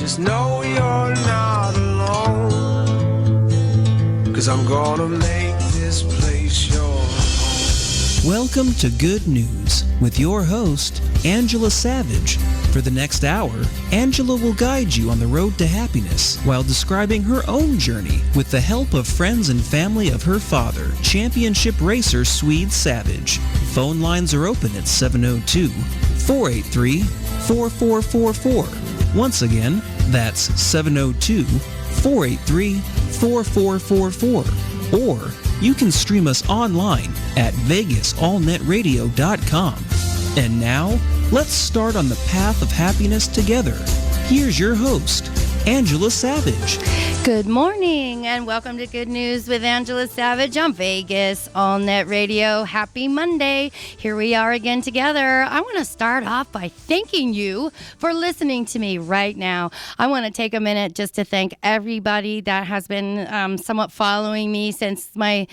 just know you're not alone. 'Cause I'm gonna make this place your home. Welcome to Good News with your host, Angela Savage. For the next hour, Angela will guide you on the road to happiness while describing her own journey with the help of friends and family of her father, championship racer Swede Savage. Phone lines are open at 702-483-4444. Once again, that's 702-483-4444. Or you can stream us online at vegasallnetradio.com. And now, let's start on the path of happiness together. Here's your host, Angela Savage. Good morning and welcome to Good News with Angela Savage on Vegas All Net Radio. Happy Monday. Here we are again together. I want to start off by thanking you for listening to me right now. I want to take a minute just to thank everybody that has been somewhat following me since my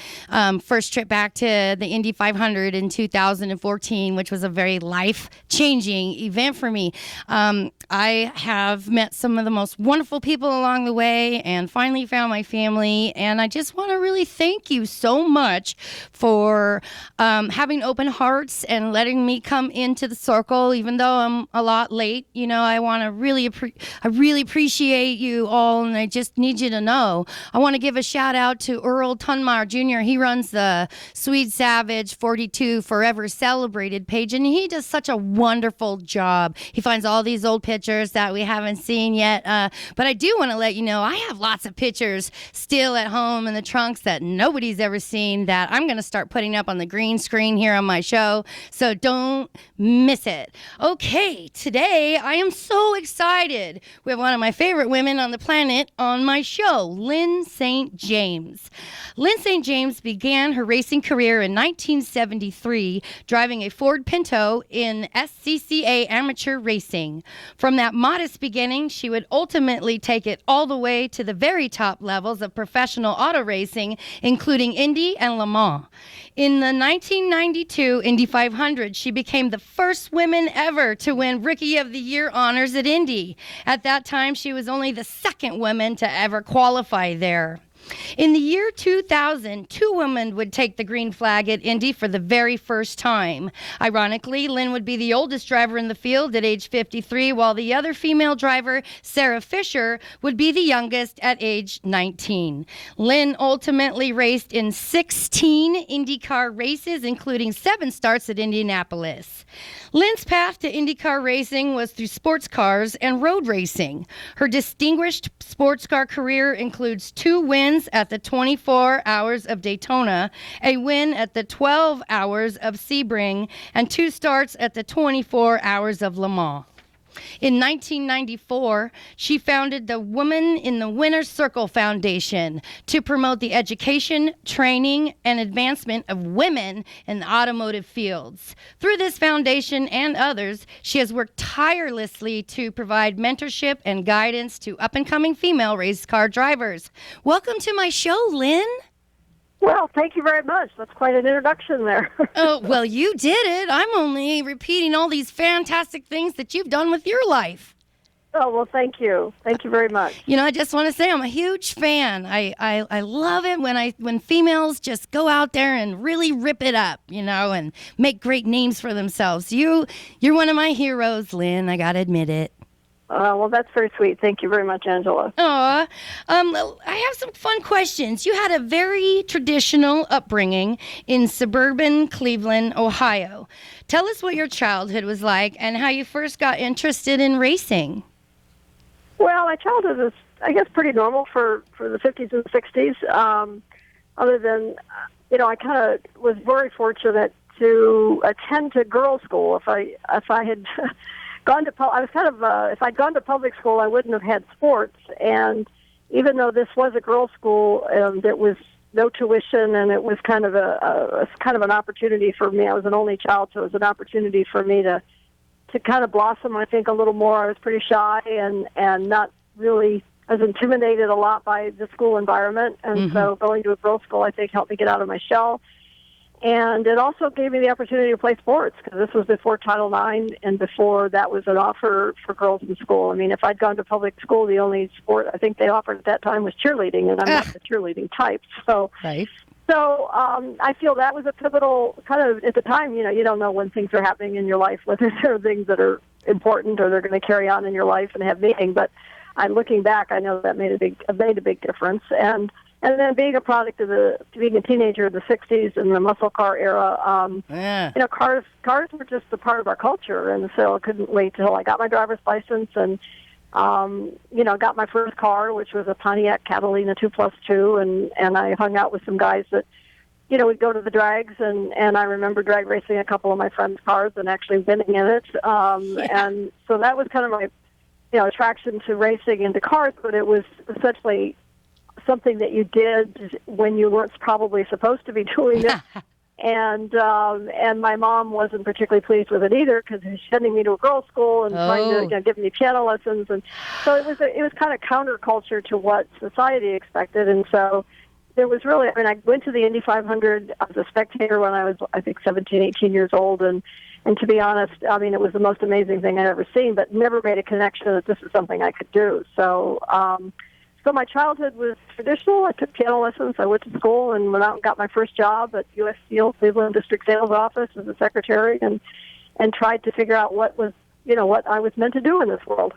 first trip back to the Indy 500 in 2014, which was a very life-changing event for me. I have met some of the most wonderful people along the way and finally found my family. And I just want to really thank you so much for having open hearts and letting me come into the circle, even though I'm a lot late. You know, I want to really appreciate you all. And I just need you to know, I want to give a shout out to Earl Tunmeyer Jr. He runs the Swede Savage 42 Forever Celebrated page, and he does such a wonderful job. He finds all these old pictures that we haven't seen yet. But I do want to let you know, I have lots of pictures still at home in the trunks that nobody's ever seen that I'm going to start putting up on the green screen here on my show. So don't miss it. Okay, today I am so excited. We have one of my favorite women on the planet on my show, Lyn St. James. Lyn St. James began her racing career in 1973, driving a Ford Pinto in SCCA amateur racing. From that modest beginning, she would ultimately take it all the way to the very top levels of professional auto racing, including Indy and Le Mans. In the 1992 Indy 500, she became the first woman ever to win Rookie of the Year honors at Indy. At that time, she was only the second woman to ever qualify there. In the year 2000, two women would take the green flag at Indy for the very first time. Ironically, Lyn would be the oldest driver in the field at age 53, while the other female driver, Sarah Fisher, would be the youngest at age 19. Lyn ultimately raced in 16 IndyCar races, including 7 starts at Indianapolis. Lyn's path to IndyCar racing was through sports cars and road racing. Her distinguished sports car career includes 2 wins at the 24 Hours of Daytona, a win at the 12 Hours of Sebring, and 2 starts at the 24 Hours of Le Mans. In 1994, she founded the Women in the Winner's Circle Foundation to promote the education, training, and advancement of women in the automotive fields. Through this foundation and others, she has worked tirelessly to provide mentorship and guidance to up-and-coming female race car drivers. Welcome to my show, Lyn. Well, thank you very much. That's quite an introduction there. Oh, well, you did it. I'm only repeating all these fantastic things that you've done with your life. Oh, well, thank you. Thank you very much. You know, I just want to say I'm a huge fan. I love it when females just go out there and really rip it up, you know, and make great names for themselves. You're one of my heroes, Lyn. I got to admit it. Well, that's very sweet. Thank you very much, Angela. Aw. I have some fun questions. You had a very traditional upbringing in suburban Cleveland, Ohio. Tell us what your childhood was like and how you first got interested in racing. Well, my childhood was, I guess, pretty normal for the 50s and 60s. Other than, I kind of was very fortunate to attend to girls' school. If I had gone to, if I'd gone to public school, I wouldn't have had sports. And even though this was a girls' school, there was no tuition, and it was kind of an opportunity for me. I was an only child, so it was an opportunity for me to kind of blossom, I think, a little more. I was pretty shy and not really, I was intimidated a lot by the school environment. And so going to a girls' school, I think, helped me get out of my shell. And it also gave me the opportunity to play sports because this was before Title IX and before that was an offer for girls in school. I mean, if I'd gone to public school, the only sport I think they offered at that time was cheerleading, and I'm not the cheerleading type. So, Right. so I feel that was a pivotal kind of, at the time, you don't know when things are happening in your life, whether there are things that are important or they're going to carry on in your life and have meaning. But looking back, I know that made a big difference. And then being a product of being a teenager of the 60s and the muscle car era, cars were just a part of our culture. And so I couldn't wait till I got my driver's license and, got my first car, which was a Pontiac Catalina 2+2. And I hung out with some guys that, we'd go to the drags. And I remember drag racing a couple of my friends' cars and actually winning in it. And so that was kind of my, attraction to racing and to cars, but it was essentially something that you did when you weren't probably supposed to be doing it. And my mom wasn't particularly pleased with it either because she was sending me to a girls' school and trying to give me piano lessons. And so it was kind of counterculture to what society expected. And so there was really, I went to the Indy 500 as a spectator when I was, I think, 17, 18 years old. And to be honest, it was the most amazing thing I'd ever seen, but never made a connection that this is something I could do. So, so my childhood was traditional. I took piano lessons. I went to school and went out and got my first job at U.S. Steel, Cleveland District Sales Office as a secretary, and tried to figure out what I was meant to do in this world.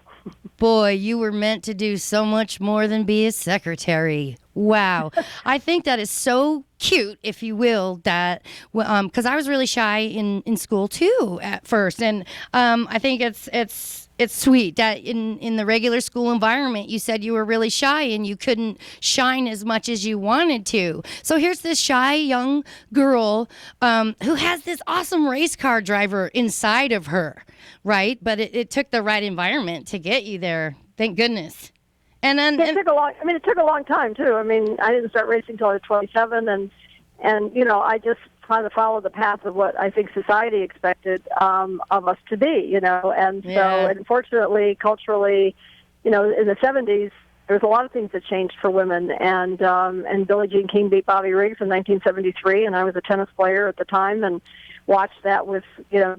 Boy, you were meant to do so much more than be a secretary. Wow. I think that is so cute, if you will, that because I was really shy in school too at first, and I think it's sweet that in the regular school environment you said you were really shy and you couldn't shine as much as you wanted to. So here's this shy young girl who has this awesome race car driver inside of her, right? But it took the right environment to get you there. Thank goodness. And then it took a long time too. I didn't start racing until I was 27, and I just kind of followed the path of what I think society expected of us to be, and so unfortunately, culturally, in the 70s, there's a lot of things that changed for women, and Billie Jean King beat Bobby Riggs in 1973, and I was a tennis player at the time and watched that with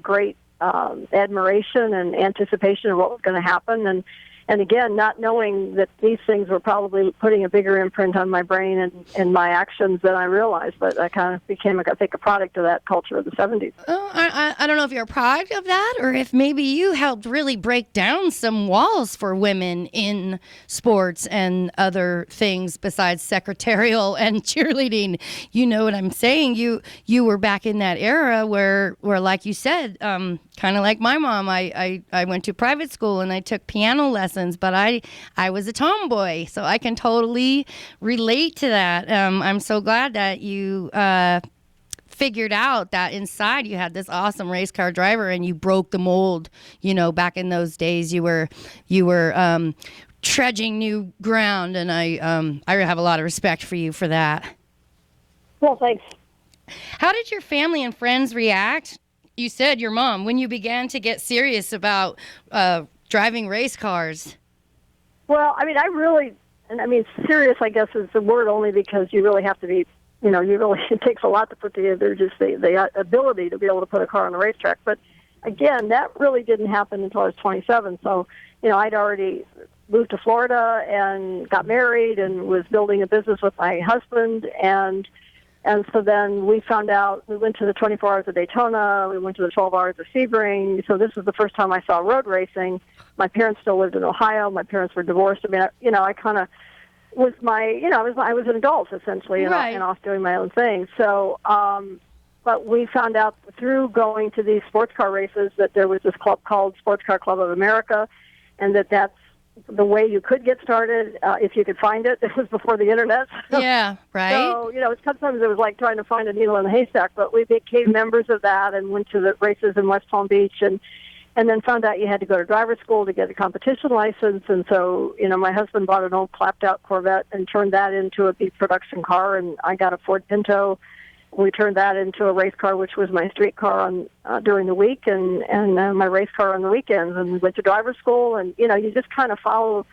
great admiration and anticipation of what was going to happen, and again, not knowing that these things were probably putting a bigger imprint on my brain and my actions than I realized. But I kind of became, I think, a product of that culture of the 70s. Oh, I don't know if you're a product of that or if maybe you helped really break down some walls for women in sports and other things besides secretarial and cheerleading. You know what I'm saying? You were back in that era where like you said, kind of like my mom, I went to private school and I took piano lessons, but I was a tomboy, so I can totally relate to that. I'm so glad that you figured out that inside you had this awesome race car driver and you broke the mold. Back in those days, you were trudging new ground, and I have a lot of respect for you for that. Well, thanks. How did your family and friends react? You said your mom, when you began to get serious about driving race cars. Well, serious, I guess, is the word only because you really have to be, it takes a lot to put together just the ability to be able to put a car on the racetrack. But again, that really didn't happen until I was 27. So, I'd already moved to Florida and got married and was building a business with my husband. And so then we found out, we went to the 24 Hours of Daytona, we went to the 12 Hours of Sebring. So this was the first time I saw road racing. My parents still lived in Ohio. My parents were divorced. I kind of was I was an adult, essentially, and off doing my own thing. So, but we found out through going to these sports car races that there was this club called Sports Car Club of America, and that's the way you could get started if you could find it. This was before the internet. Yeah, right. So, sometimes it was like trying to find a needle in a haystack, but we became members of that and went to the races in West Palm Beach and then found out you had to go to driver's school to get a competition license. And so, my husband bought an old clapped-out Corvette and turned that into a big production car, and I got a Ford Pinto. We turned that into a race car, which was my street car during the week, and my race car on the weekends. And we went to driver's school, and you just kind of follow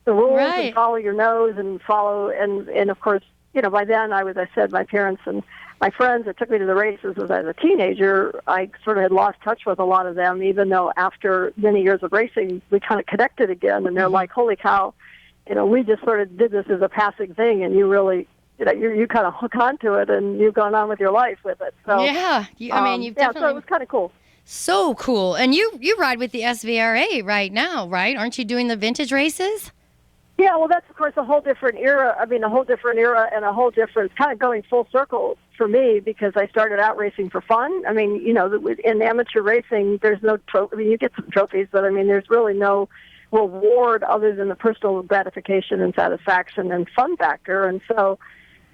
the rules and follow your nose and follow. And of course, by then I said, my parents and my friends that took me to the races as I was a teenager, I sort of had lost touch with a lot of them, even though after many years of racing, we kind of connected again. And they're like, holy cow, we just sort of did this as a passing thing, and you really, you kind of hook onto it, and you've gone on with your life with it. So yeah, you've definitely... so it was kind of cool. So cool. And you ride with the SVRA right now, right? Aren't you doing the vintage races? Yeah, well, that's, of course, a whole different era. I mean, a whole different era and a whole different kind of going full circle for me, because I started out racing for fun. I mean, in amateur racing, there's no trophy. I mean, you get some trophies, but, I mean, there's really no reward other than the personal gratification and satisfaction and fun factor. And so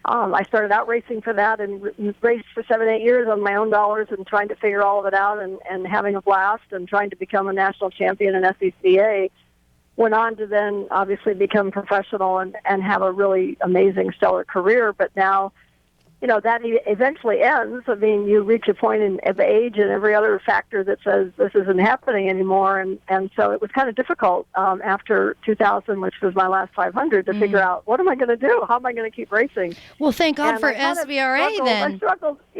I started out racing for that and raced for 7-8 years on my own dollars and trying to figure all of it out and having a blast and trying to become a national champion in SECA. Went on to then obviously become professional and have a really amazing, stellar career. But now, that eventually ends. I mean, you reach a point of age and every other factor that says this isn't happening anymore. And so it was kind of difficult after 2000, which was my last 500, to figure out, what am I going to do? How am I going to keep racing? Well, thank God for SVRA then.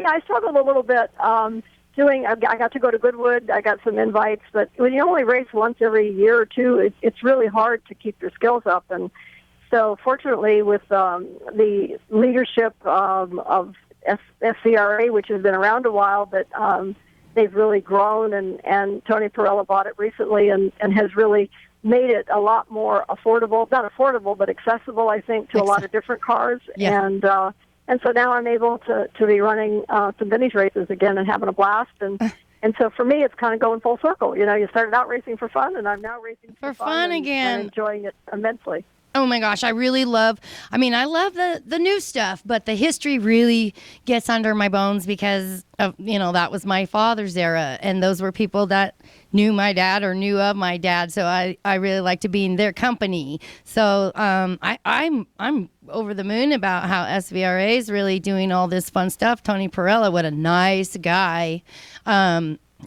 I struggled a little bit. I got to go to Goodwood. I got some invites, but when you only race once every year or two, it's really hard to keep your skills up. And so, fortunately, with the leadership of SVRA, which has been around a while, but they've really grown, and Tony Perella bought it recently and has really made it a lot more affordable. Not affordable, but accessible, I think, to a lot of different cars. Yeah. And so now I'm able to be running some vintage races again and having a blast. And so for me, it's kind of going full circle. You started out racing for fun, and I'm now racing for fun again. And enjoying it immensely. Oh my gosh, I love the new stuff, but the history really gets under my bones because of, that was my father's era, and those were people that knew my dad or knew of my dad, so I really like to be in their company. So I'm over the moon about how SVRA is really doing all this fun stuff. Tony Perella, what a nice guy.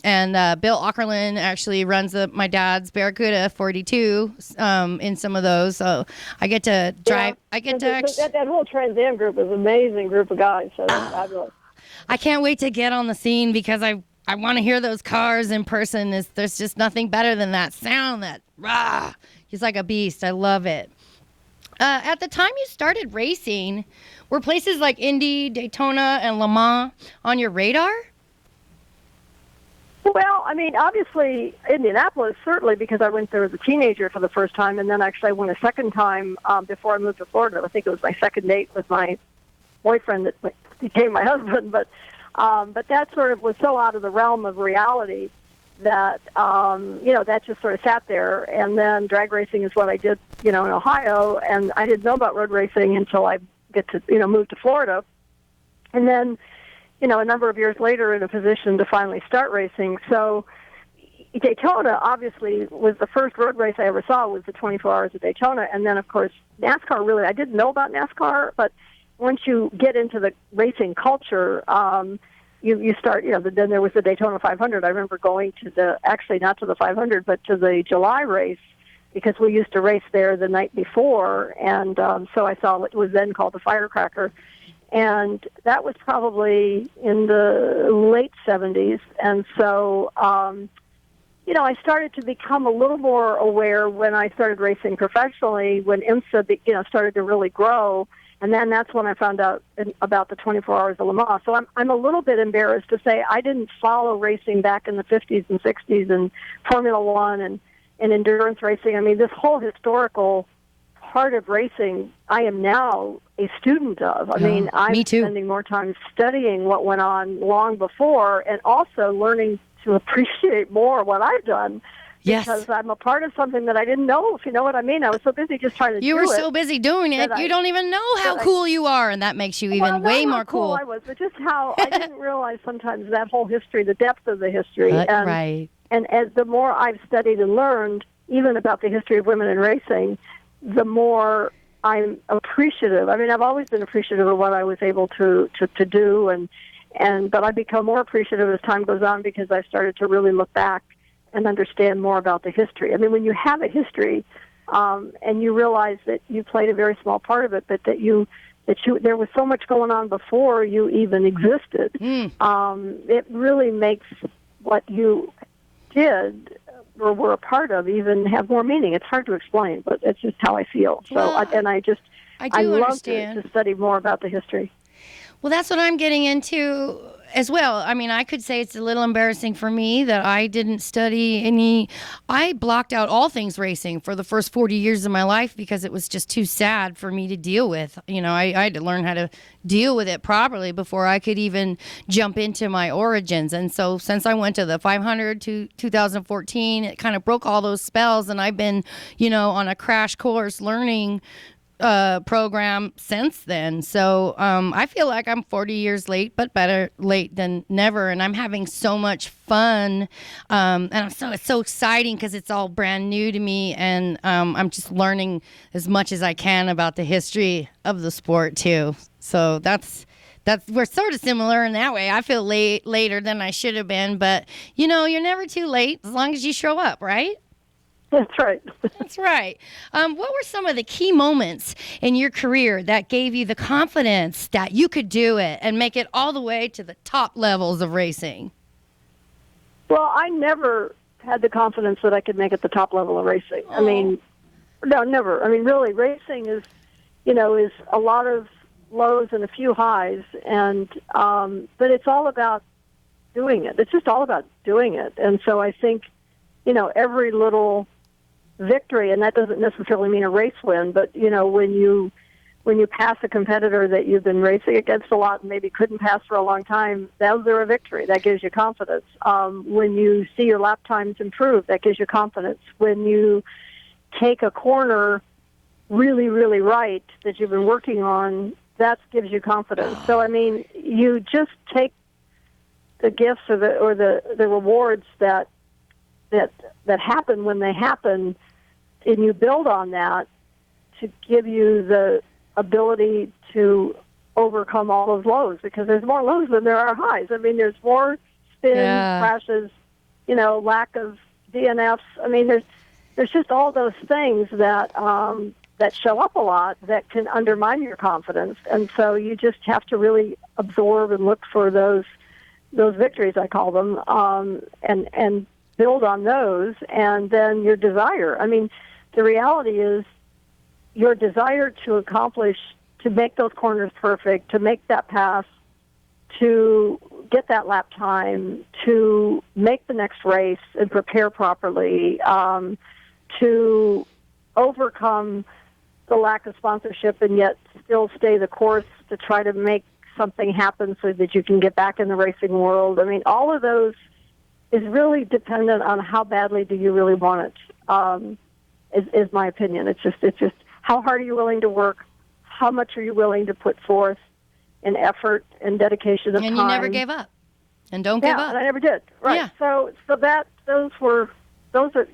And Bill Ockerlund actually runs my dad's Barracuda 42 in some of those. So I get to drive. Yeah. That whole Trans Am group is an amazing group of guys. So that's fabulous. I can't wait to get on the scene because I want to hear those cars in person. There's just nothing better than that sound, that rah. He's like a beast. I love it. At the time you started racing, were places like Indy, Daytona, and Le Mans on your radar? Well, I mean, obviously, Indianapolis, certainly, because I went there as a teenager for the first time, and then actually I went a second time before I moved to Florida. I think it was my second date with my boyfriend that became my husband, but that sort of was so out of the realm of reality that, that just sort of sat there. And then drag racing is what I did, in Ohio, and I didn't know about road racing until I get to, move to Florida. And then, a number of years later in a position to finally start racing. So Daytona obviously was the first road race I ever saw, was the 24 Hours of Daytona. And then, of course, NASCAR, really, I didn't know about NASCAR, but once you get into the racing culture, you start, then there was the Daytona 500. I remember going to actually not to the 500, but to the July race, because we used to race there the night before. And so I saw what was then called the Firecracker. And that was probably in the late 70s. And so, I started to become a little more aware when I started racing professionally, when IMSA, started to really grow. And then that's when I found out about the 24 Hours of Le Mans. So I'm a little bit embarrassed to say I didn't follow racing back in the 50s and 60s and Formula One and endurance racing. I mean, this whole historical part of racing I am now a student of. I mean, I'm spending more time studying what went on long before and also learning to appreciate more what I've done. Yes. Because I'm a part of something that I didn't know, if you know what I mean. I was so busy just trying to do it. You were so busy doing it, you don't even know how cool you are, and that makes you even way more cool. I was, but just how I didn't realize sometimes that whole history, the depth of the history. Right. And as the more I've studied and learned, even about the history of women in racing, the more I'm appreciative. I mean, I've always been appreciative of what I was able to do, but I become more appreciative as time goes on because I started to really look back and understand more about the history. I mean, when you have a history and you realize that you played a very small part of it, but that you there was so much going on before you even existed. It really makes what you did or were a part of even have more meaning. It's hard to explain, but it's just how I feel. So, Well, I love understand. to study more about the history. Well, that's what I'm getting into as well. I mean, I could say it's a little embarrassing for me that I didn't study any. I blocked out all things racing for the first 40 years of my life because it was just too sad for me to deal with. You know, I had to learn how to deal with it properly before I could even jump into my origins. And so since I went to the 500 to 2014, it kind of broke all those spells. And I've been, on a crash course learning program since then. So I feel like I'm 40 years late, but better late than never. And I'm having so much fun. And it's so exciting because it's all brand new to me. And I'm just learning as much as I can about the history of the sport too. So we're sort of similar in that way. I feel later than I should have been, but you're never too late as long as you show up, right? That's right. That's right. What were some of the key moments in your career that gave you the confidence that you could do it and make it all the way to the top levels of racing? Well, I never had the confidence that I could make it the top level of racing. I mean, no, never. I mean, really, racing is a lot of lows and a few highs, and but it's all about doing it. It's just all about doing it. And so I think, every little victory, and that doesn't necessarily mean a race win, but when you pass a competitor that you've been racing against a lot and maybe couldn't pass for a long time, those are a victory. That gives you confidence. When you see your lap times improve, that gives you confidence. When you take a corner really, really right that you've been working on, that gives you confidence. So I mean, you just take the gifts or the rewards that happen when they happen, and you build on that to give you the ability to overcome all those lows, because there's more lows than there are highs. I mean, there's more spins, crashes, lack of DNFs. I mean, there's just all those things that show up a lot that can undermine your confidence, and so you just have to really absorb and look for those victories, I call them, and build on those, and then your desire. I mean, the reality is your desire to accomplish, to make those corners perfect, to make that pass, to get that lap time, to make the next race and prepare properly, to overcome the lack of sponsorship and yet still stay the course to try to make something happen so that you can get back in the racing world. I mean, all of those is really dependent on how badly do you really want it, is my opinion. It's just how hard are you willing to work, how much are you willing to put forth in effort and dedication of time. And you never gave up. And don't give up. Yeah, I never did. Right. Yeah. So those are,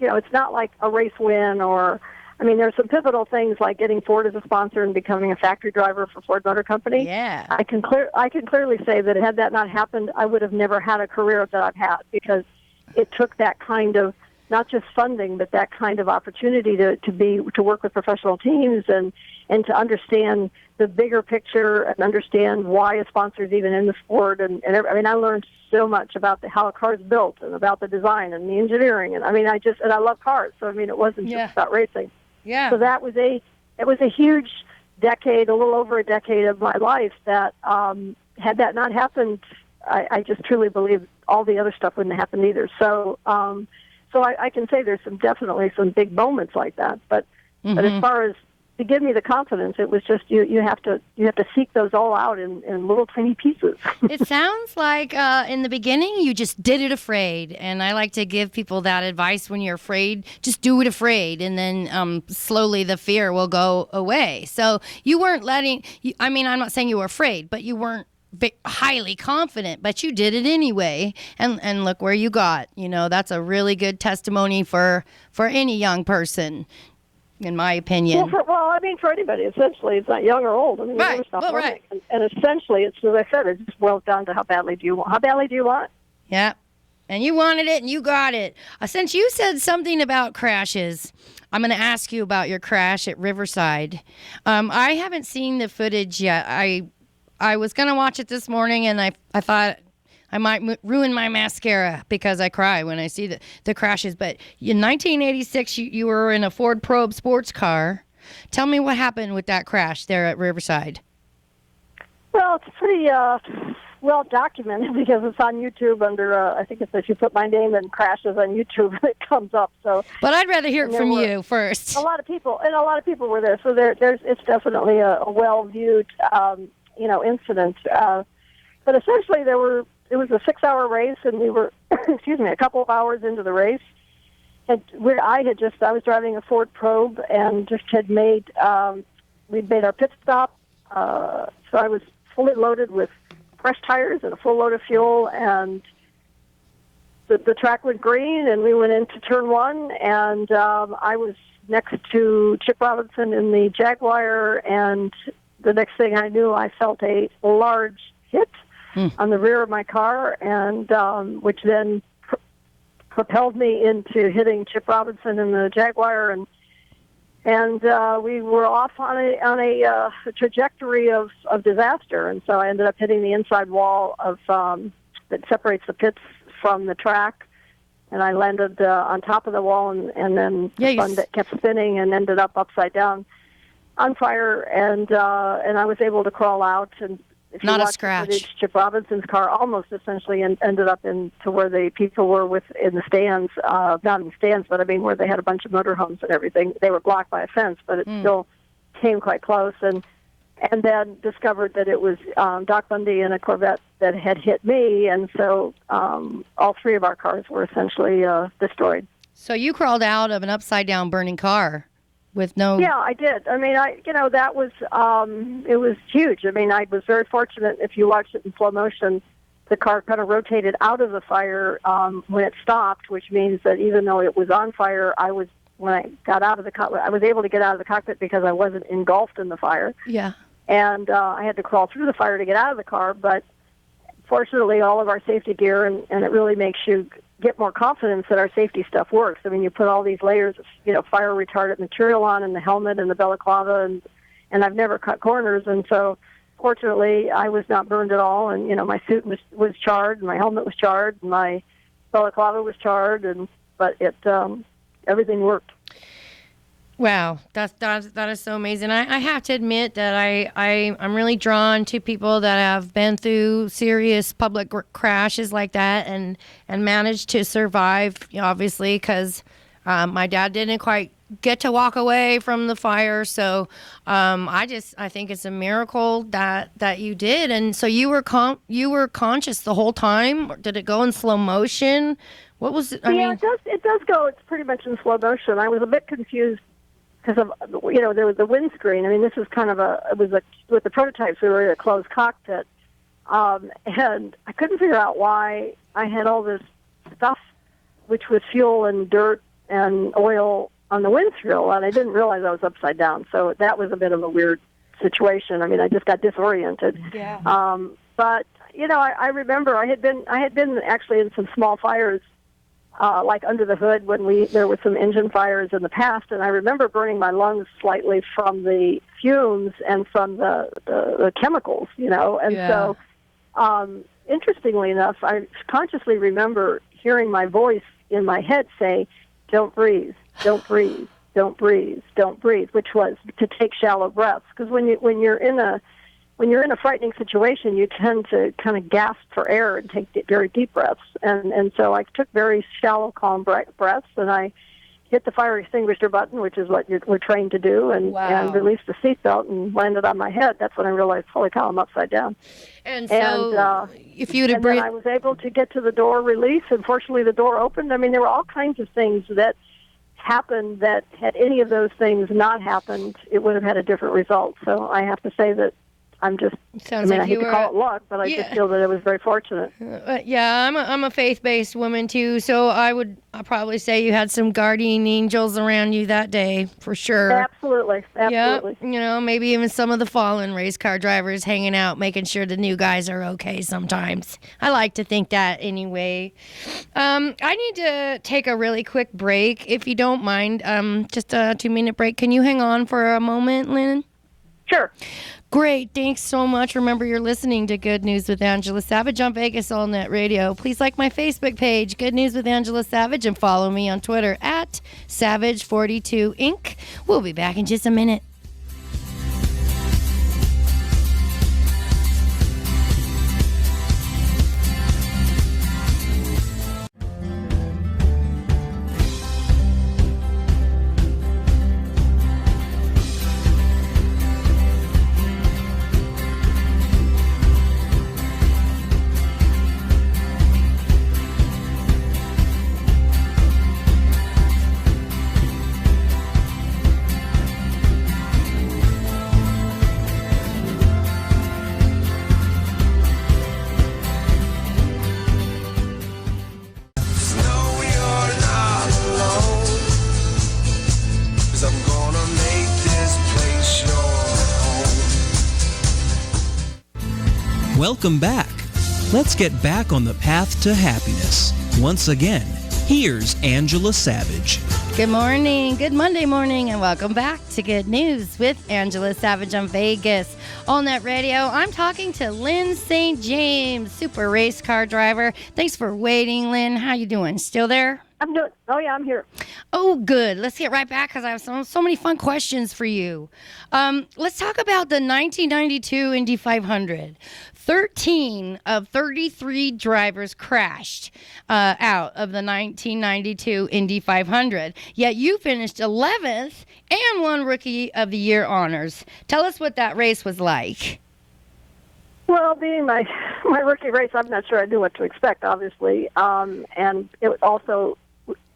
it's not like a race win or, I mean, there's some pivotal things like getting Ford as a sponsor and becoming a factory driver for Ford Motor Company. Yeah. I can clearly say that had that not happened, I would have never had a career that I've had, because it took that kind of, not just funding, but that kind of opportunity to work with professional teams and to understand the bigger picture and understand why a sponsor is even in the sport. And I mean, I learned so much about how a car is built and about the design and the engineering. And I mean, I love cars. So I mean, it wasn't just about racing. Yeah. So it was a huge decade, a little over a decade of my life that, had that not happened, I just truly believe all the other stuff wouldn't have happened either. So, I can say there's definitely some big moments like that, but as far as to give me the confidence, it was just you have to seek those all out in little tiny pieces. It sounds like in the beginning you just did it afraid, and I like to give people that advice. When you're afraid, just do it afraid, and then slowly the fear will go away. So you weren't I'm not saying you were afraid, but you weren't highly confident, but you did it anyway, and look where you got. That's a really good testimony for any young person, in my opinion. For anybody, essentially, it's not young or old. I mean, right. Never stop learning. Right. And essentially, it's, as I said, it just boils down to how badly do you want. How badly do you want? Yeah. and you wanted it, and you got it. Since you said something about crashes, I'm going to ask you about your crash at Riverside. I haven't seen the footage yet. I was going to watch it this morning, and I thought I might ruin my mascara because I cry when I see the crashes. But in 1986, you were in a Ford Probe sports car. Tell me what happened with that crash there at Riverside. Well, it's pretty well documented because it's on YouTube under, I think it's if you put my name in crashes on YouTube, it comes up. So, but I'd rather hear it from you first. A lot of people were there. So it's definitely a well-viewed, incident. But essentially it was a 6-hour race, and we were, a couple of hours into the race. And I was driving a Ford Probe and just had we'd made our pit stop. So I was fully loaded with fresh tires and a full load of fuel, and the track went green, and we went into turn one, and I was next to Chip Robinson in the Jaguar, and the next thing I knew, I felt a large hit on the rear of my car, and which then propelled me into hitting Chip Robinson in the Jaguar, and we were off on a trajectory of disaster, and so I ended up hitting the inside wall of that separates the pits from the track, and I landed on top of the wall, and then kept spinning and ended up upside down on fire, and I was able to crawl out. And if not you a watch scratch. The footage, Chip Robinson's car almost essentially ended up to where the people were in the stands, not in the stands, but I mean where they had a bunch of motorhomes and everything. They were blocked by a fence, but it still came quite close. And then discovered that it was Doc Bundy in a Corvette that had hit me, and so all three of our cars were essentially destroyed. So you crawled out of an upside-down burning car with no... Yeah, I did. I mean, that was, it was huge. I mean, I was very fortunate. If you watched it in slow motion, the car kind of rotated out of the fire when it stopped, which means that even though it was on fire, when I got out of the cockpit, I was able to get out of the cockpit because I wasn't engulfed in the fire. Yeah. And I had to crawl through the fire to get out of the car, but fortunately, all of our safety gear, and it really makes you get more confidence that our safety stuff works. I mean, you put all these layers of, fire retardant material on, and the helmet and the balaclava, and I've never cut corners, and so fortunately, I was not burned at all, and my suit was charred, and my helmet was charred, and my balaclava was charred, but everything worked. Wow, that is so amazing. I have to admit that I'm really drawn to people that have been through serious public crashes like that and managed to survive, obviously, because my dad didn't quite get to walk away from the fire. So I think it's a miracle that you did. And so you were conscious the whole time? Did it go in slow motion? What was it? It does go. It's pretty much in slow motion. I was a bit confused because of there was the windscreen. I mean, this was kind of with the prototypes, we were in a closed cockpit, and I couldn't figure out why I had all this stuff, which was fuel and dirt and oil on the windshield, and I didn't realize I was upside down. So that was a bit of a weird situation. I mean, I just got disoriented. Yeah. But I remember I had been actually in some small fires. Like under the hood when there were some engine fires in the past, and I remember burning my lungs slightly from the fumes and from the chemicals, and so interestingly enough, I consciously remember hearing my voice in my head say, "Don't breathe, don't breathe, don't breathe, don't breathe," which was to take shallow breaths, because when you're in a frightening situation, you tend to kind of gasp for air and take very deep breaths. And so I took very shallow, calm breaths, and I hit the fire extinguisher button, which is what we're trained to do, and released the seatbelt and landed on my head. That's when I realized, holy cow, I'm upside down. And so if you would have breathed... then I was able to get to the door release, and fortunately the door opened. I mean, there were all kinds of things that happened that had any of those things not happened, it would have had a different result. So I have to say that I'm just, Sounds I like hate you to were. call it luck, but I Yeah. just feel that I was very fortunate. Yeah, I'm a faith-based woman too, so I'll probably say you had some guardian angels around you that day for sure. Absolutely. Yeah, maybe even some of the fallen race car drivers hanging out, making sure the new guys are okay sometimes. I like to think that anyway. I need to take a really quick break, if you don't mind. Just a 2-minute break. Can you hang on for a moment, Lynn? Sure. Great. Thanks so much. Remember, you're listening to Good News with Angela Savage on Vegas All Net Radio. Please like my Facebook page, Good News with Angela Savage, and follow me on Twitter at Savage42 Inc. We'll be back in just a minute. No, you're not alone. 'Cause I'm gonna make this place your home. Welcome back. Let's get back on the path to happiness. Once again, here's Angela Savage. Good morning, good Monday morning, and welcome back to Good News with Angela Savage on Vegas All Net Radio. I'm talking to Lynn St. James, super race car driver. Thanks for waiting, Lynn. How you doing? Still there? I'm here. Oh, good. Let's get right back because I have so many fun questions for you. Let's talk about the 1992 Indy 500. 13 of 33 drivers crashed out of the 1992 Indy 500. Yet you finished 11th and won Rookie of the Year honors. Tell us what that race was like. Well, being my rookie race, I'm not sure I knew what to expect, obviously. And it also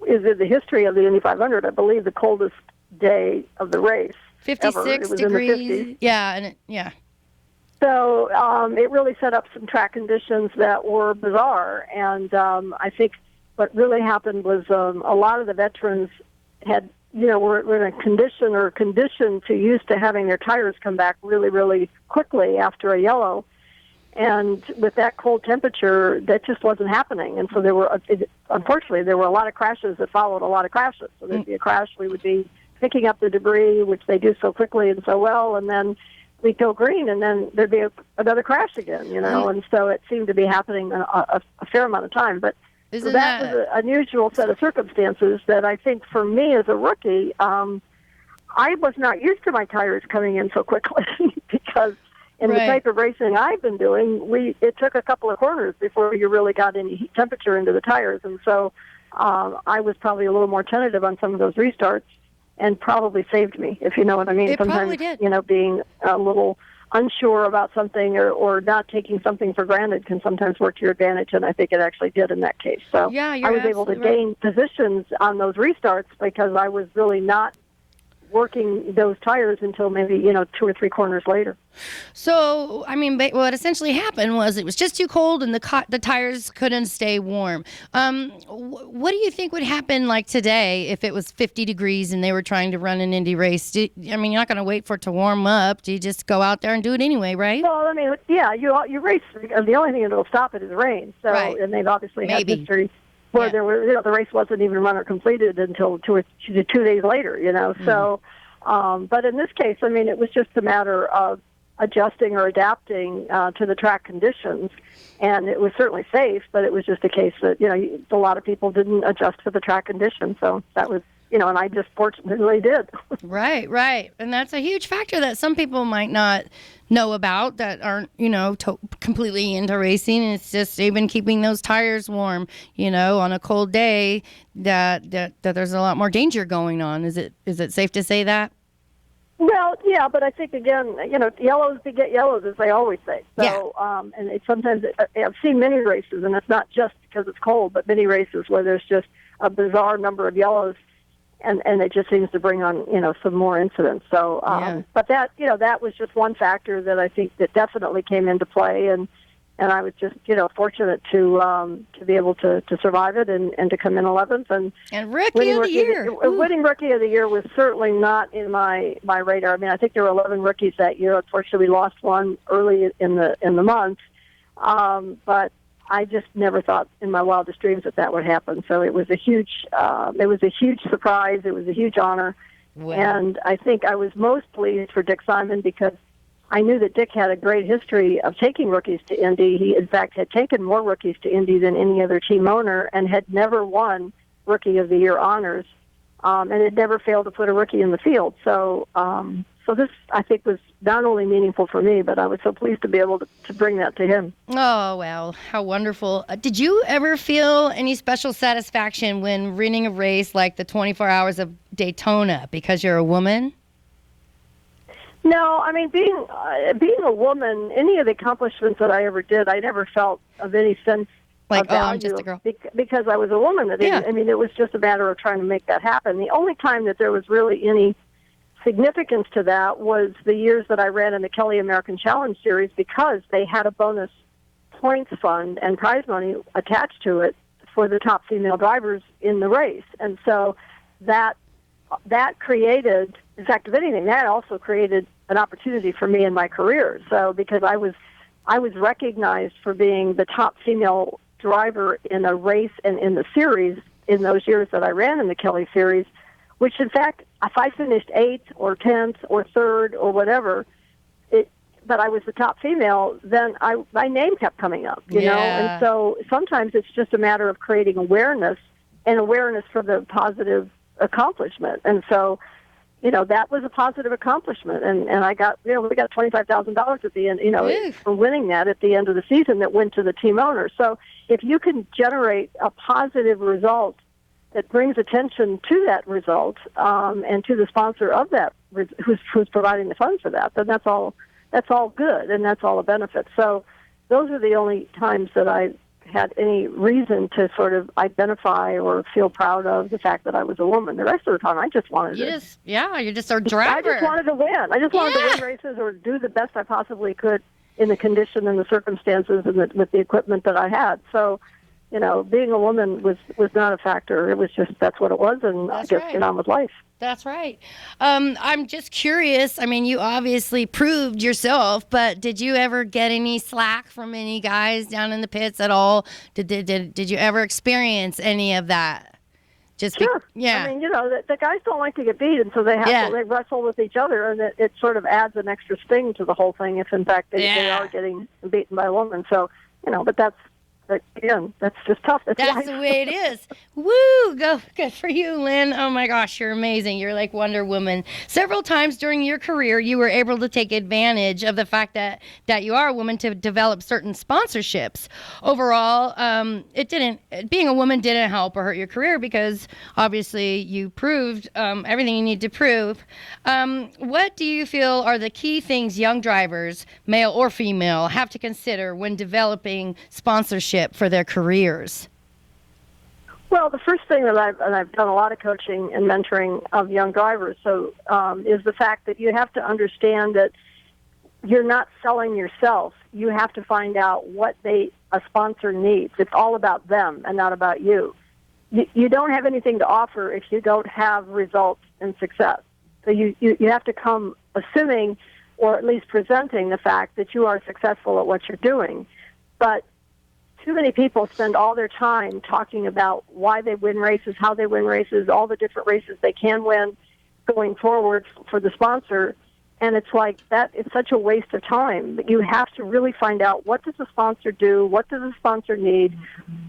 is in the history of the Indy 500, I believe, the coldest day of the race. 56 degrees. Yeah, yeah. So it really set up some track conditions that were bizarre. And I think what really happened was a lot of the veterans had, were in a condition to used to having their tires come back really, really quickly after a yellow. And with that cold temperature, that just wasn't happening. And so unfortunately, there were a lot of crashes that followed a lot of crashes. So there'd be a crash, we would be picking up the debris, which they do so quickly and so well, and then we'd go green, and then there'd be another crash again, And so it seemed to be happening a fair amount of time. But so that was an unusual set of circumstances that I think for me as a rookie, I was not used to my tires coming in so quickly because in the type of racing I've been doing, it took a couple of corners before you really got any heat temperature into the tires. And so I was probably a little more tentative on some of those restarts and probably saved me, if you know what I mean. It Sometimes, probably did. Being a little unsure about something or not taking something for granted can sometimes work to your advantage, and I think it actually did in that case. So yeah, I was able to gain positions on those restarts because I was really not working those tires until maybe 2 or 3 corners later. So, I mean, what essentially happened was it was just too cold and the tires couldn't stay warm. What do you think would happen like today if it was 50 degrees and they were trying to run an Indy race? You're not going to wait for it to warm up. Do you just go out there and do it anyway, right? Well, I mean, yeah, you race. The only thing that will stop it is rain. So, and they've obviously had history where there were, the race wasn't even run or completed until 2 days later, So, but in this case, I mean, it was just a matter of adjusting or adapting to the track conditions, and it was certainly safe, but it was just a case that, a lot of people didn't adjust to the track conditions. So that was, and I just fortunately did. Right. And that's a huge factor that some people might not know about that aren't, completely into racing. It's just they've been keeping those tires warm, on a cold day that there's a lot more danger going on. Is it safe to say that? Well, yeah, but I think, again, yellows beget yellows, as they always say. So, and sometimes I've seen many races, and it's not just because it's cold, but many races where there's just a bizarre number of yellows and it just seems to bring on, some more incidents. So, but that, that was just one factor that I think that definitely came into play, and I was just, fortunate to be able to survive it and to come in 11th and Rookie of the Year. Winning Rookie of the Year was certainly not in my radar. I mean, I think there were 11 rookies that year. Unfortunately, we lost one early in the month, but I just never thought in my wildest dreams that would happen. So it was a huge surprise. It was a huge honor. Wow. And I think I was most pleased for Dick Simon because I knew that Dick had a great history of taking rookies to Indy. He, in fact, had taken more rookies to Indy than any other team owner and had never won Rookie of the Year honors, and had never failed to put a rookie in the field. So, so this, I think, was not only meaningful for me, but I was so pleased to be able to bring that to him. Oh, wow. How wonderful. Did you ever feel any special satisfaction when winning a race like the 24 Hours of Daytona because you're a woman? No, I mean, being a woman, any of the accomplishments that I ever did, I never felt of any sense like, of value I'm just a girl. Because I was a woman. I mean, it was just a matter of trying to make that happen. The only time that there was really any significance to that was the years that I ran in the Kelly American Challenge Series, because they had a bonus points fund and prize money attached to it for the top female drivers in the race. And so that created, in fact, if anything, that also created an opportunity for me in my career. So because I was recognized for being the top female driver in a race and in the series in those years that I ran in the Kelly series, which in fact, if I finished 8th or 10th or 3rd or whatever, but I was the top female, then my name kept coming up, you know? And so sometimes it's just a matter of creating awareness and awareness for the positive accomplishment. And so, that was a positive accomplishment. And I got, we got $25,000 at the end, for winning that at the end of the season that went to the team owner. So if you can generate a positive result that brings attention to that result, and to the sponsor of that, who's providing the funds for that, then that's all good, and that's all a benefit. So those are the only times that I had any reason to sort of identify or feel proud of the fact that I was a woman. The rest of the time, I just wanted you're just a driver. I just wanted to win. I just wanted to win races or do the best I possibly could in the condition and the circumstances and with the equipment that I had. So, being a woman was not a factor. It was just, that's what it was, and I just get on with life. That's right. I'm just curious. I mean, you obviously proved yourself, but did you ever get any slack from any guys down in the pits at all? Did you ever experience any of that? Sure. I mean, the guys don't like to get beat, and so they they wrestle with each other, and it sort of adds an extra sting to the whole thing if, in fact, they are getting beaten by a woman. So, but again, that's just tough. That's the way it is. Woo! Good for you, Lynn. Oh my gosh, you're amazing. You're like Wonder Woman. Several times during your career, you were able to take advantage of the fact that you are a woman to develop certain sponsorships. Overall, being a woman didn't help or hurt your career because obviously you proved everything you need to prove. What do you feel are the key things young drivers, male or female, have to consider when developing sponsorship for their careers? Well, the first thing that I've done a lot of coaching and mentoring of young drivers, so is the fact that you have to understand that you're not selling yourself. You have to find out what a sponsor needs. It's all about them and not about you. You don't have anything to offer if you don't have results and success. So you have to come assuming, or at least presenting the fact that you are successful at what you're doing. But too many people spend all their time talking about why they win races, how they win races, all the different races they can win going forward for the sponsor. And it's like that, it's such a waste of time. You have to really find out, what does the sponsor do? What does the sponsor need?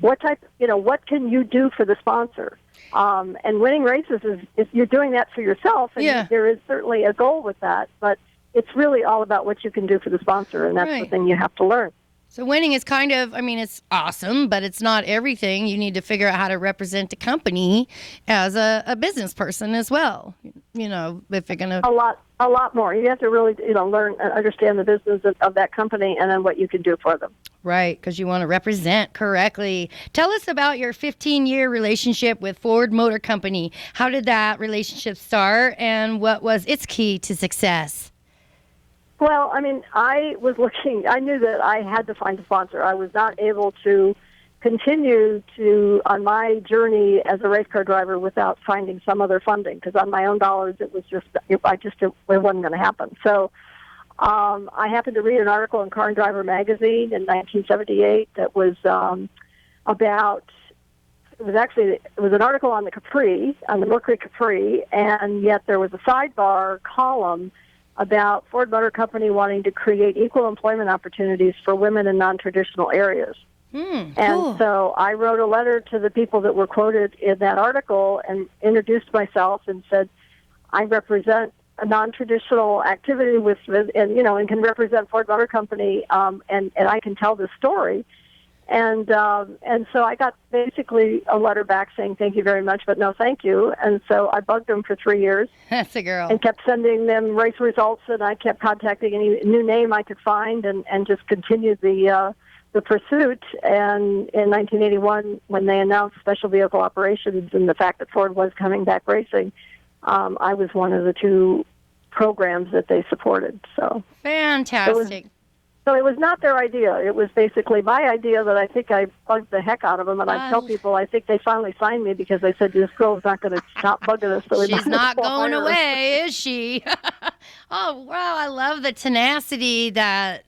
What can you do for the sponsor? And winning races is you're doing that for yourself. And there is certainly a goal with that, but it's really all about what you can do for the sponsor. And that's the thing you have to learn. So winning is kind of, I mean, it's awesome, but it's not everything. You need to figure out how to represent the company as a business person as well. You know, if you're going to... A lot more. You have to really, learn and understand the business of that company and then what you can do for them. Right, because you want to represent correctly. Tell us about your 15-year relationship with Ford Motor Company. How did that relationship start, and what was its key to success? Well, I mean, I knew that I had to find a sponsor. I was not able to continue on my journey as a race car driver without finding some other funding, because on my own dollars, it wasn't going to happen. So I happened to read an article in Car and Driver magazine in 1978 that was about, it was an article on the Capri, on the Mercury Capri, and yet there was a sidebar column about Ford Motor Company wanting to create equal employment opportunities for women in non-traditional areas. Cool. And so I wrote a letter to the people that were quoted in that article and introduced myself and said, I represent a non-traditional activity and can represent Ford Motor Company, and I can tell this story. And so I got basically a letter back saying, thank you very much, but no thank you. And so I bugged them for 3 years. That's a girl. And kept sending them race results, and I kept contacting any new name I could find and just continued the pursuit. And in 1981, when they announced special vehicle operations and the fact that Ford was coming back racing, I was one of the 2 programs that they supported. So fantastic. So it was not their idea. It was basically my idea that I think I bugged the heck out of them. And I tell people I think they finally signed me because they said, this girl's not going to stop bugging us. So she's not going away, is she? Oh, wow. I love the tenacity that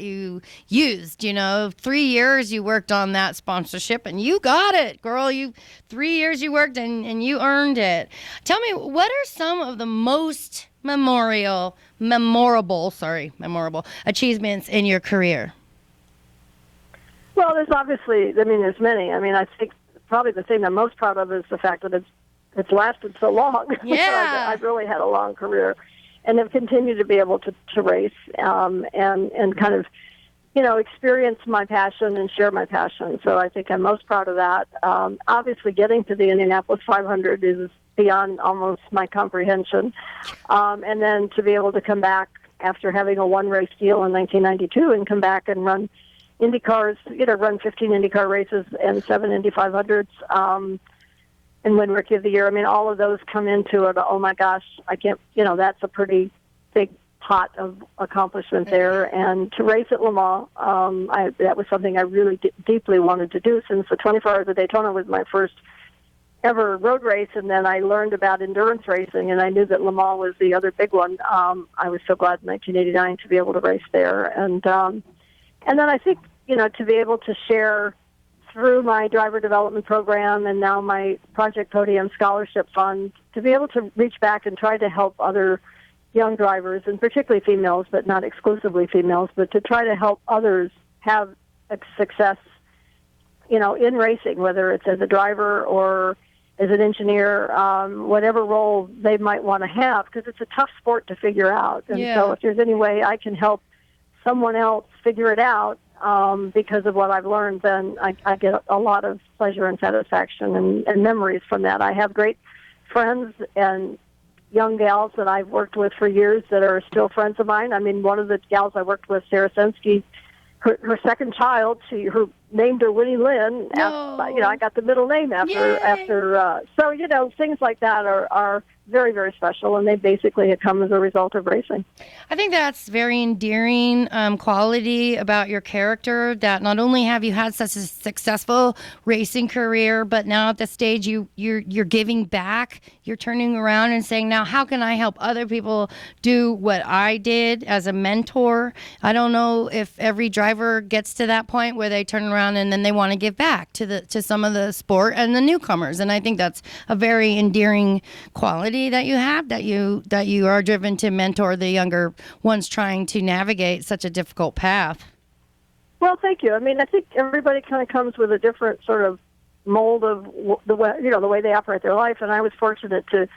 you used. 3 years you worked on that sponsorship and you got it, girl. 3 years you worked and you earned it. Tell me, what are some of the most memorable achievements in your career? Well, there's there's many. I think probably the thing I'm most proud of is the fact that it's lasted so long. Yeah. I've really had a long career and have continued to be able to race and kind of, experience my passion and share my passion. So I think I'm most proud of that. Obviously, getting to the Indianapolis 500 is beyond almost my comprehension. And then to be able to come back after having a one-race deal in 1992 and come back and run Indy cars, run 15 IndyCar races and 7 Indy 500s, and win Rookie of the Year. All of those come into it. Oh my gosh, I can't, that's a pretty big pot of accomplishment there. And to race at Le Mans, that was something I really deeply wanted to do, since the 24 Hours of Daytona was my first ever road race, and then I learned about endurance racing, and I knew that Le Mans was the other big one. I was so glad in 1989 to be able to race there, and then I think to be able to share through my driver development program and now my Project Podium Scholarship Fund, to be able to reach back and try to help other young drivers, and particularly females, but not exclusively females, but to try to help others have a success, in racing, whether it's as a driver or as an engineer, whatever role they might want to have, because it's a tough sport to figure out. And so if there's any way I can help someone else figure it out because of what I've learned, then I get a lot of pleasure and satisfaction and memories from that. I have great friends and young gals that I've worked with for years that are still friends of mine. One of the gals I worked with, Sarah Sensky, her second child, her named her Winnie Lynn. No. I got the middle name after. So things like that are very, very special, and they basically have come as a result of racing. I think that's very endearing quality about your character, that not only have you had such a successful racing career, but now at the stage you're giving back. You're turning around and saying, now how can I help other people do what I did as a mentor? I don't know if every driver gets to that point where they turn around and then they want to give back to some of the sport and the newcomers. And I think that's a very endearing quality that you have, that you are driven to mentor the younger ones trying to navigate such a difficult path. Well, thank you. I think everybody kind of comes with a different sort of mold of the way they operate their life, and I was fortunate to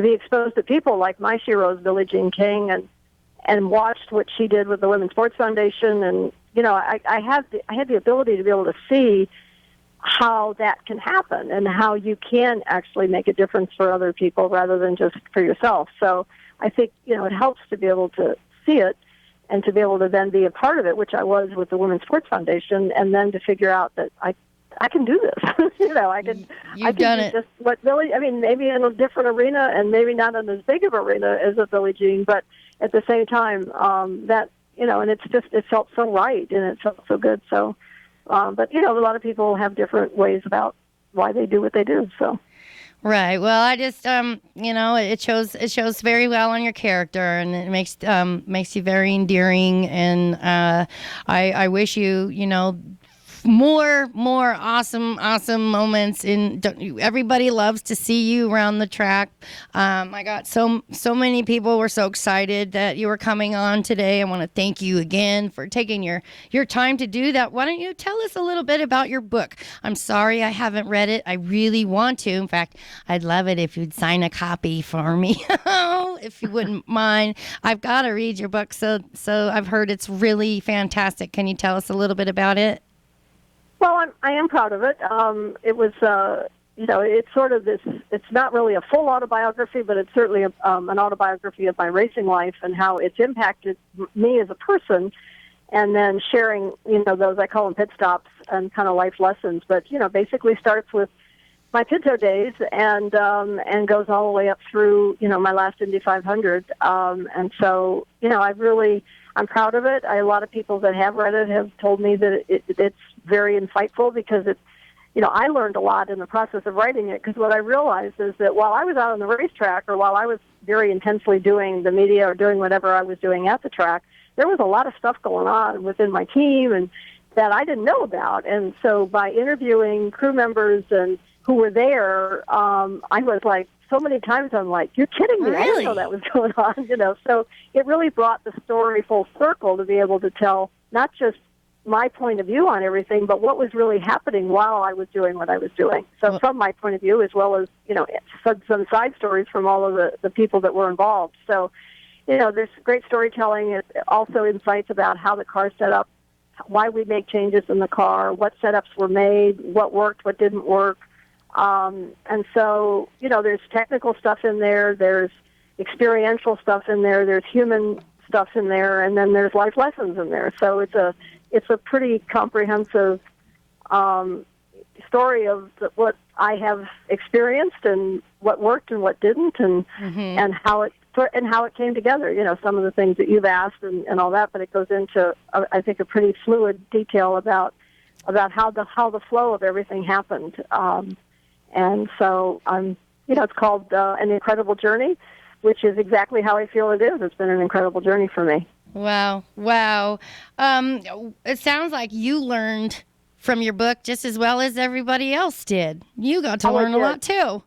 be exposed to people like my heroes, Billie Jean King, and watched what she did with the Women's Sports Foundation, and I had the ability to be able to see how that can happen and how you can actually make a difference for other people rather than just for yourself. So I think, it helps to be able to see it and to be able to then be a part of it, which I was with the Women's Sports Foundation, and then to figure out that I can do this. I can done do it. just what Billie, maybe in a different arena and maybe not in as big of an arena as a Billie Jean, but at the same time, and it felt so right and it felt so good. So, but a lot of people have different ways about why they do what they do. So. Right. Well, I just, it shows very well on your character, and it makes you very endearing. And I wish you, more awesome moments. Everybody loves to see you around the track. I got so many people were so excited that you were coming on today. I want to thank you again for taking your time to do that. Why don't you tell us a little bit about your book? I'm sorry I haven't read it. I really want to. In fact, I'd love it if you'd sign a copy for me, if you wouldn't mind. I've got to read your book, so I've heard it's really fantastic. Can you tell us a little bit about it? Well, I am proud of it. It was, it's sort of this, it's not really a full autobiography, but it's certainly an autobiography of my racing life and how it's impacted me as a person, and then sharing, those, I call them pit stops and kind of life lessons, but, basically starts with my Pinto days and goes all the way up through, my last Indy 500. And so, I'm proud of it. A lot of people that have read it have told me that it's very insightful because it's, I learned a lot in the process of writing it, because what I realized is that while I was out on the racetrack or while I was very intensely doing the media or doing whatever I was doing at the track, there was a lot of stuff going on within my team and that I didn't know about. And so by interviewing crew members and who were there, I was like, so many times I'm like, you're kidding me. Really? I didn't know that was going on, So it really brought the story full circle to be able to tell not just my point of view on everything, but what was really happening while I was doing what I was doing. So from my point of view, as well as, some side stories from all of the people that were involved. So, there's great storytelling. It also insights about how the car set up, why we make changes in the car, what setups were made, what worked, what didn't work. And so, there's technical stuff in there, there's experiential stuff in there, there's human stuff in there, and then there's life lessons in there. So it's a pretty comprehensive story of what I have experienced and what worked and what didn't, and how it came together. Some of the things that you've asked and all that, but it goes into I think a pretty fluid detail about how the flow of everything happened. And so it's called An Incredible Journey, which is exactly how I feel it is. It's been an incredible journey for me. Wow. It sounds like you learned from your book just as well as everybody else did. You got to learn a lot too.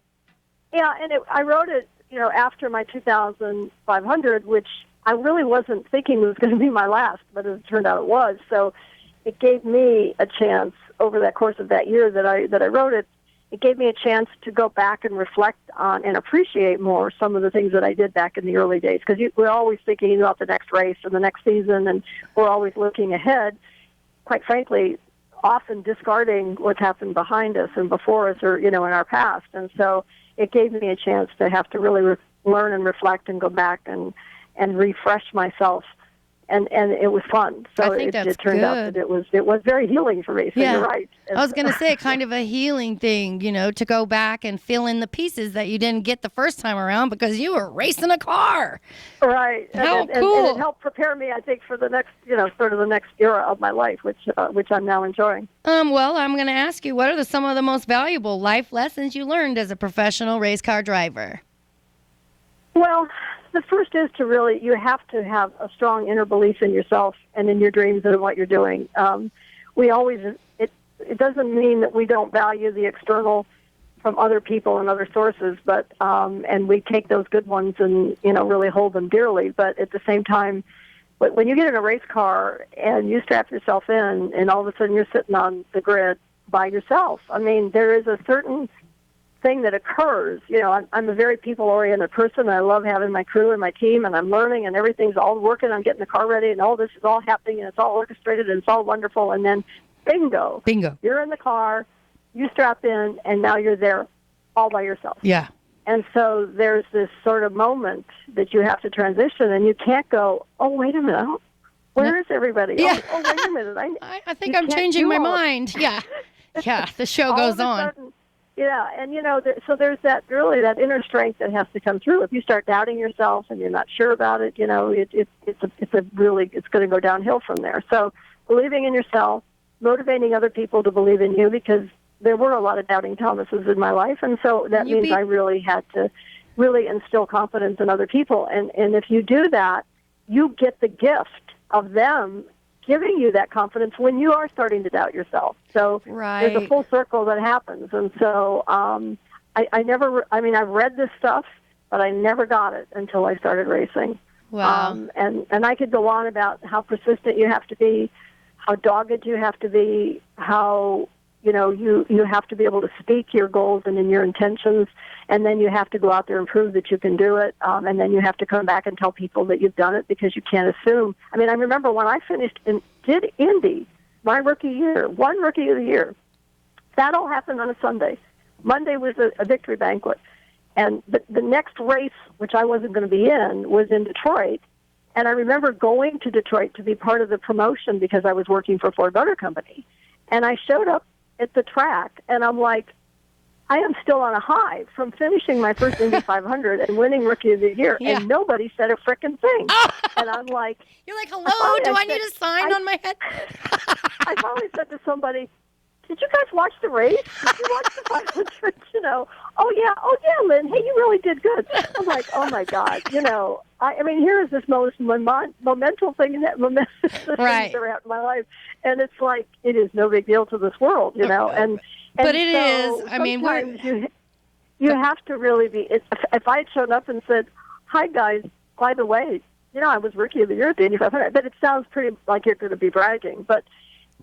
Yeah, and I wrote it, after my 2,500, which I really wasn't thinking was going to be my last, but as it turned out it was. So it gave me a chance over that course of that year that I wrote it. It gave me a chance to go back and reflect on and appreciate more some of the things that I did back in the early days. Because we're always thinking about the next race and the next season, and we're always looking ahead, quite frankly, often discarding what's happened behind us and before us or, in our past. And so it gave me a chance to have to really learn and reflect and go back and refresh myself. And it was fun. So I think it turned out that it was very healing for me. So yeah. You're right. I was going to say kind of a healing thing, to go back and fill in the pieces that you didn't get the first time around because you were racing a car. Right. How and cool. And it helped prepare me, I think, for the next, sort of the next era of my life, which I'm now enjoying. Well, I'm going to ask you, what are some of the most valuable life lessons you learned as a professional race car driver? Well, the first is you have to have a strong inner belief in yourself and in your dreams and in what you're doing. It doesn't mean that we don't value the external from other people and other sources, but and we take those good ones and really hold them dearly. But at the same time, when you get in a race car and you strap yourself in, and all of a sudden you're sitting on the grid by yourself, there is a certain thing that occurs. You know, I'm a very people-oriented person. I love having my crew and my team, and I'm learning, and everything's all working. I'm getting the car ready, and all this is all happening, and it's all orchestrated, and it's all wonderful. And then, bingo. You're in the car, you strap in, and now you're there all by yourself. Yeah. And so there's this sort of moment that you have to transition, and you can't go, oh, wait a minute. Where is everybody? Yeah. Oh, wait a minute. I think I'm changing my mind. Yeah. Yeah, the show goes on. Sudden, yeah, and so there's that inner strength that has to come through. If you start doubting yourself and you're not sure about it, it's going to go downhill from there. So believing in yourself, motivating other people to believe in you, because there were a lot of doubting Thomases in my life, and so that means I really had to really instill confidence in other people. And if you do that, you get the gift of them giving you that confidence when you are starting to doubt yourself. So there's a full circle that happens. And so I've read this stuff, but I never got it until I started racing. Wow. And I could go on about how persistent you have to be, how dogged you have to be, how you have to be able to speak your goals and in your intentions, and then you have to go out there and prove that you can do it, and then you have to come back and tell people that you've done it, because you can't assume. I mean, I remember when I did Indy, my rookie year, won Rookie of the Year. That all happened on a Sunday. Monday was a victory banquet, and the next race, which I wasn't going to be in, was in Detroit. And I remember going to Detroit to be part of the promotion because I was working for Ford Motor Company, and I showed up at the track, and I'm like, I am still on a high from finishing my first Indy 500 and winning Rookie of the Year, and nobody said a frickin' thing. And I'm like... You're like, hello, do I need a sign on my head? I finally said to somebody, did you guys watch the race? Did you watch the 500? Oh yeah, Lynn, hey, you really did good. I'm like, oh my God, I mean, here is this most monumental thing momentous thing throughout my life, and it's like, it is no big deal to this world, and but it so is. I mean, you have to really be. If I had shown up and said, "Hi guys, by the way, I was Rookie of the Year at the Indy 500," but it sounds pretty like you're going to be bragging, but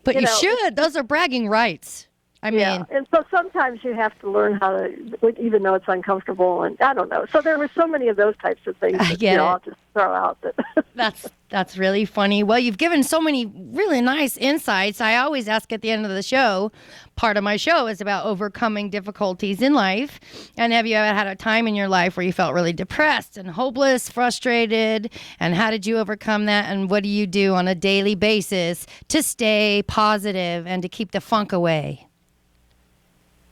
you should. Those are bragging rights. I mean, and so sometimes you have to learn how to, even though it's uncomfortable, and I don't know. So there were so many of those types of things that I'll just throw out. That's really funny. Well, you've given so many really nice insights. I always ask at the end of the show, part of my show is about overcoming difficulties in life. And have you ever had a time in your life where you felt really depressed and hopeless, frustrated? And how did you overcome that? And what do you do on a daily basis to stay positive and to keep the funk away?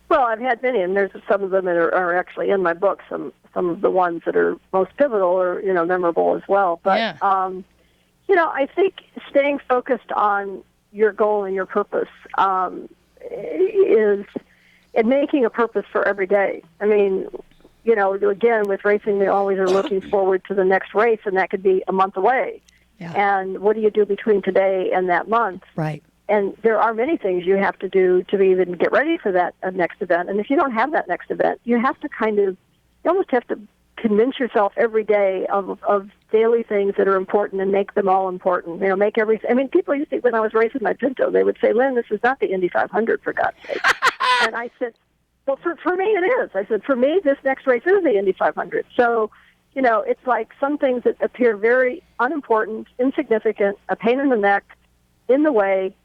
Well, I've had many, and there's some of them that are actually in my book. Some of the ones that are most pivotal or memorable as well. But I think staying focused on your goal and your purpose is and making a purpose for every day. I mean, again, with racing, they always are looking forward to the next race, and that could be a month away. Yeah. And what do you do between today and that month? Right. And there are many things you have to do to even get ready for that next event. And if you don't have that next event, you have to you almost have to convince yourself every day of daily things that are important and make them all important. Make everything. I mean, people used to, when I was racing my Pinto, they would say, Lynn, this is not the Indy 500, for God's sake. And I said, well, for me it is. I said, for me, this next race is the Indy 500. So, it's like some things that appear very unimportant, insignificant, a pain in the neck, in the way.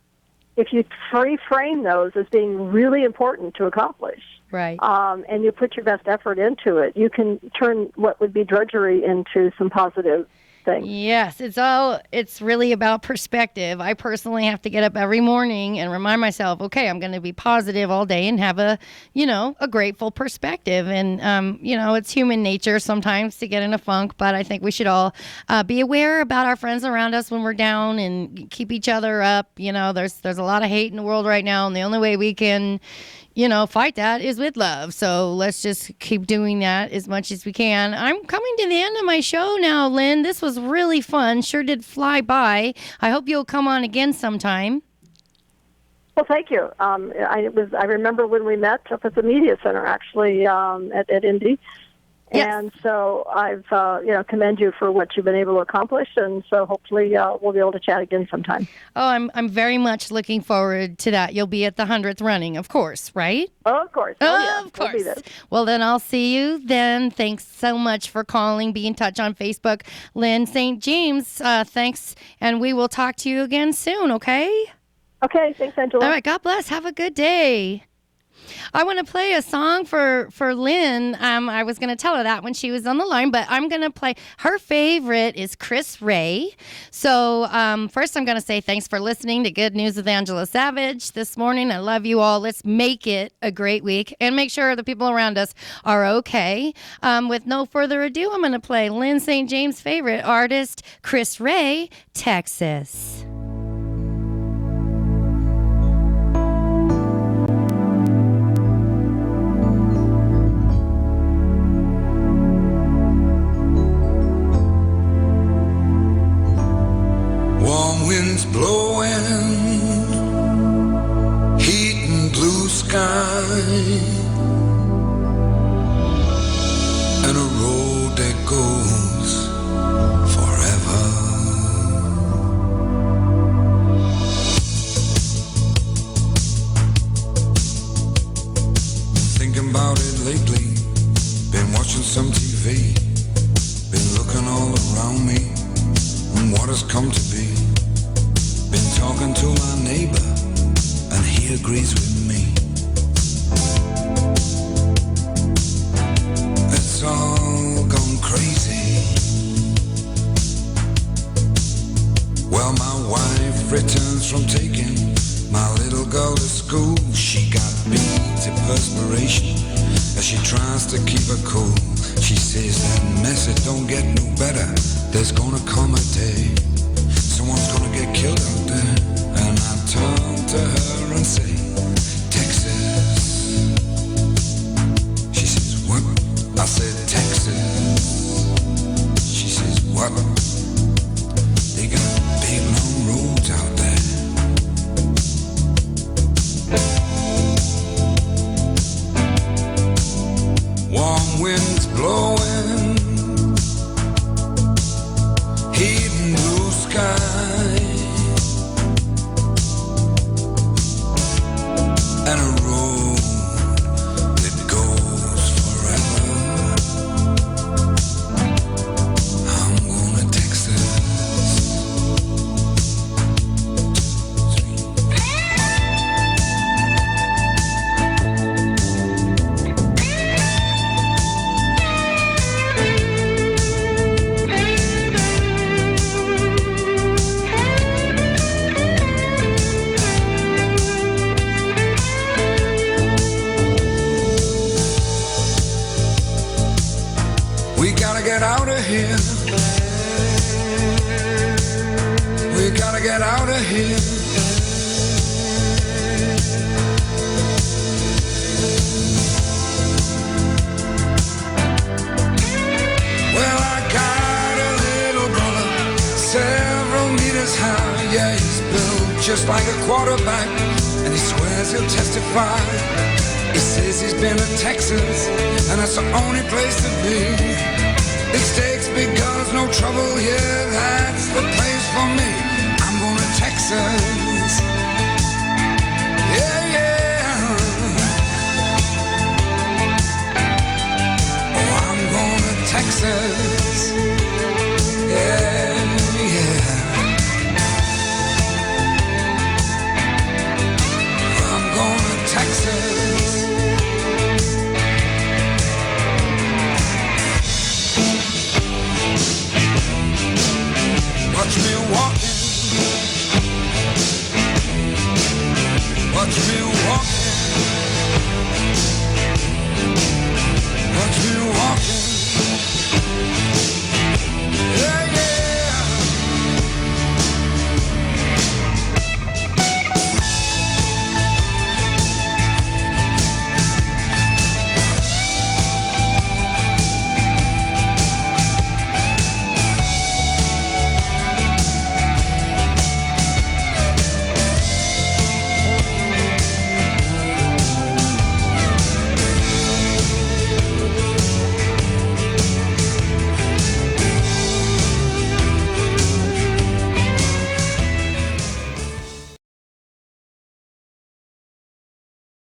If you reframe those as being really important to accomplish, right, and you put your best effort into it, you can turn what would be drudgery into some positive thing. Yes, it's really about perspective. I personally have to get up every morning and remind myself, okay, I'm going to be positive all day and have a grateful perspective. And, it's human nature sometimes to get in a funk, but I think we should all be aware about our friends around us when we're down and keep each other up. There's a lot of hate in the world right now, and the only way we can fight that is with love. So let's just keep doing that as much as we can. I'm coming to the end of my show now, Lynn. This was really fun. Sure did fly by. I hope you'll come on again sometime. Well, thank you. I remember when we met up at the media center, actually, at Indy. Yes. And so I've, commend you for what you've been able to accomplish. And so hopefully we'll be able to chat again sometime. Oh, I'm very much looking forward to that. You'll be at the 100th running, of course, right? Oh, of course. Of We'll course. be there. Well, then I'll see you then. Thanks so much for calling. Be in touch on Facebook. Lynn St. James, thanks. And we will talk to you again soon, okay? Okay. Thanks, Angela. All right. God bless. Have a good day. I want to play a song for Lynn. I was going to tell her that when she was on the line, but I'm going to play. Her favorite is Chris Ray. So first I'm going to say thanks for listening to Good News with Angela Savage this morning. I love you all. Let's make it a great week and make sure the people around us are okay. With no further ado, I'm going to play Lynn St. James' favorite artist, Chris Ray, Texas. Warm winds blowing, heat and blue sky, and a road that goes forever. Thinking about it lately, been watching some TV, been looking all around me. What has come to be. Been talking to my neighbor, and he agrees with me. It's all gone crazy. Well, my wife returns from taking my little girl to school. She got beads of perspiration as she tries to keep her cool. She says that mess, it don't get no better. There's gonna come a day someone's gonna get killed out there. And I turn to her and say, Texas. She says, what? I said, Texas. She says, what? They got big long roads out there. Warm winds blowing, heat and blue sky, and a road that goes forever. I'm going to Texas. We gotta get out of here. We gotta get out of here. Well, I got a little brother, several meters high. Yeah, he's built just like a quarterback, and he swears he'll testify. He says he's been to Texas, and that's the only place to be. Big stakes, big guns, no trouble here